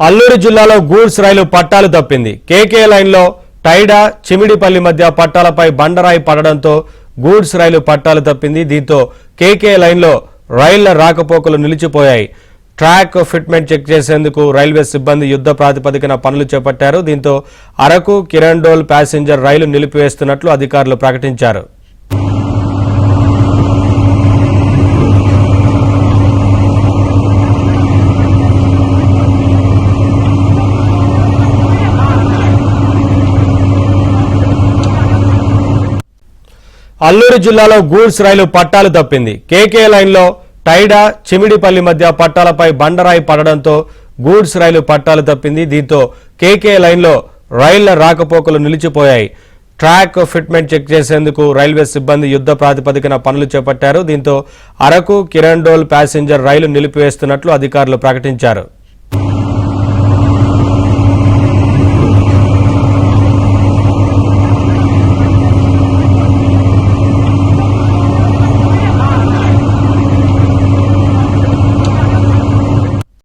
అల్లూరు జిల్లాలో గూడ్స్ రైలు పట్టాలు తప్పింది. కేకే లైన్లో టైడా చిమిడిపల్లి మధ్య పట్టాలపై బండరాయి పడడంతో గూడ్స్ రైలు పట్టాలు తప్పింది. దీంతో కేకే లైన్లో రైళ్ల రాకపోకలు నిలిచిపోయాయి. ట్రాక్ ఫిట్మెంట్ చెక్ చేసేందుకు రైల్వే సిబ్బంది యుద్ధ ప్రాతిపదికన పనులు చేపట్టారు. దీంతో అరకు కిరండోల్ ప్యాసింజర్ రైలు నిలిపివేస్తున్నట్లు అధికారులు ప్రకటించారు. అల్లూరు జిల్లాలో గూడ్స్ రైలు పట్టాలు తప్పింది. కేకే లైన్లో టైడా చిమిడిపల్లి మధ్య పట్టాలపై బండరాయి పడడంతో గూడ్స్ రైలు పట్టాలు తప్పింది. దీంతో కేకే లైన్లో రైళ్ల రాకపోకలు నిలిచిపోయాయి. ట్రాక్ ఫిట్మెంట్ చెక్ చేసేందుకు రైల్వే సిబ్బంది యుద్ధ ప్రాతిపదికన పనులు చేపట్టారు. దీంతో అరకు కిరండోల్ ప్యాసింజర్ రైలు నిలిపివేస్తున్నట్లు అధికారులు ప్రకటించారు.